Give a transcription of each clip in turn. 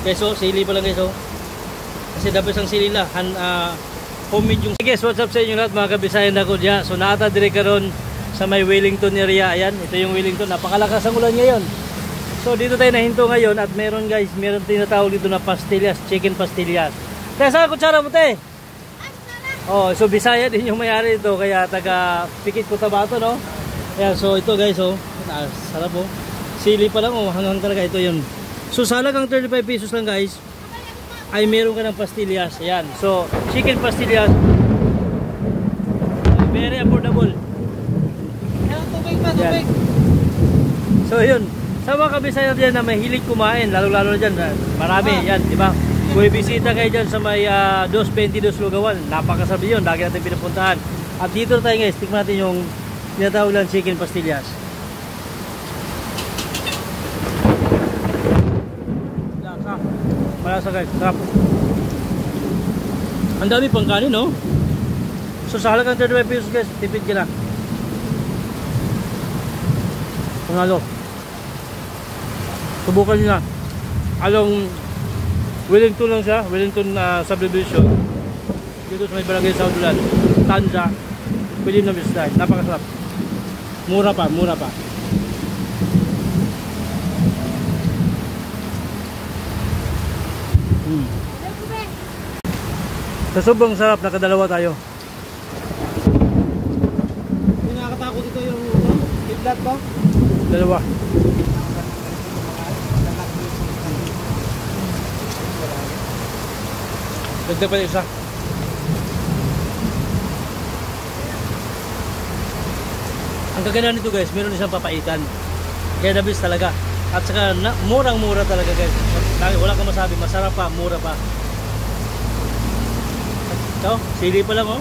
Guys, so sili pa lang guys, oh. Kasi dapat ang sili lang. Homemade yung... Guys, what's up sa inyo lahat mga kabisayan ako dyan. So naata dire karon sa may Wellington area. Ayan, ito yung Wellington. Napakalakas ang ulan ngayon. So dito tayo nahinto ngayon at meron guys, meron tinatawag dito na pastillas, chicken pastillas. Kaya saan kutsara mo te? Oh, so Bisaya din yung mayari ito, kaya taga Pikit Cotabato, no? Ayan, so ito guys, oh. Sarap oh. Sili pa lang, oh, hanghang talaga ito yun. So sa halagang 35 pesos lang guys, ay meron ka ng pastillas. Ayan, so chicken pastillas. Very affordable. Tubig pa, tubig. So yun. Sa mga kabisaya dyan na may hilig kumain, lalo-lalo na dyan, marami yan, di ba? Kung ibisita kayo dyan sa may 222 Lugawan, napakasarap yun, lagi natin pinupuntahan. At dito na tayo guys, tikman natin yung tinatawag lang chicken pastillas. Malasa guys, sarap. Ang dami pang kanin, no? So sa halagang 35 pesos guys, tipid ka na. Panalo. Subukan nyo na. Along Wellington lang siya, Wellington subdivision. Dito sa may barangay sa Udulan, Tanza, pwede na bisday. Napakasarap. Mura pa, mura pa. Sa sobrang sarap, nakadalawa tayo. Hindi nakakatakot ito yung kidlat ba? Dalawa. Dagdag pa isa. Ang kaganda nito guys, meron isang papaitan. Kaya nabis talaga. At saka murang-mura talaga guys. Wala kang masabi, masarap pa, mura pa. Ito, sili pa lang oh.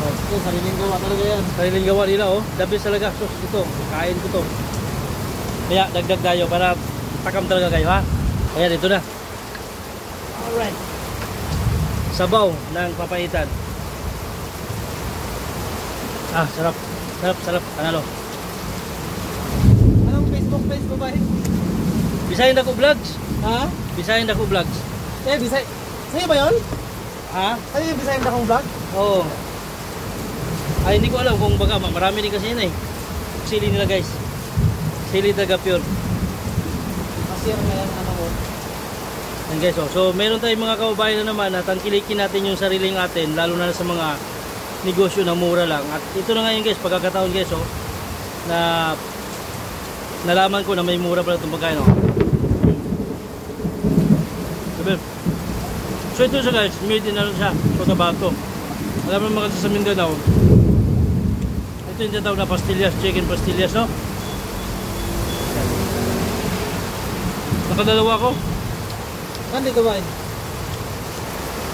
Ito, sariling gawa talaga yan. Sariling gawa nila oh. Dabis talaga. So ito, kain ko to. Kaya dagdag tayo para takam talaga kayo ha. Ayan, ito na. Alright. Sabaw ng papaitan. Ah, sarap. Sarap, sarap. Panalo. Anong Facebook page mo ba? Bisayan Dako Vlogs. Ha? Bisayan Dako Vlogs. Eh, Bisay. Sa'yo ba yun? Ha? Sa'yo yung Bisay na akong vlog? Oo. Ay, hindi ko alam kung baka marami din kasi yan eh. Sili nila guys. Sili talaga pure. Masir na yan, ano mo. Yan guys, oh. So meron tayong mga kababayan na naman na tangkilikin natin yung sariling atin, lalo na sa mga negosyo na mura lang. At ito na ngayon guys, pagkakataon guys, oh, na nalaman ko na may mura pala itong pagkain, oh. So ito siya guys, made in ano siya, Cotabato. Alam mo naman kasi sa Mindanao, ito yung tinatawag na pastillas, chicken pastillas, no? Nakadalawa ko. Saan dito ba?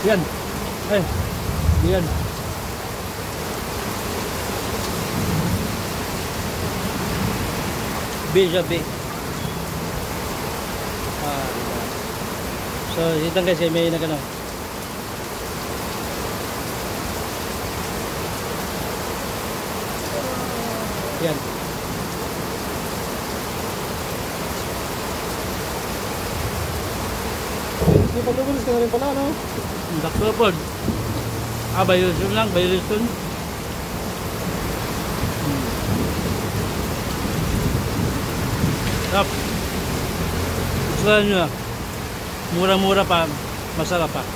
Yan. Ay. Yan. B siya, B. So, dito guys, may nagano. Yan. May paglugulis ka na rin pala, no? Dakto po. Bayusun lang, bayusun. Sarap. Gusto nyo na. Mura-mura pa, masarap pa.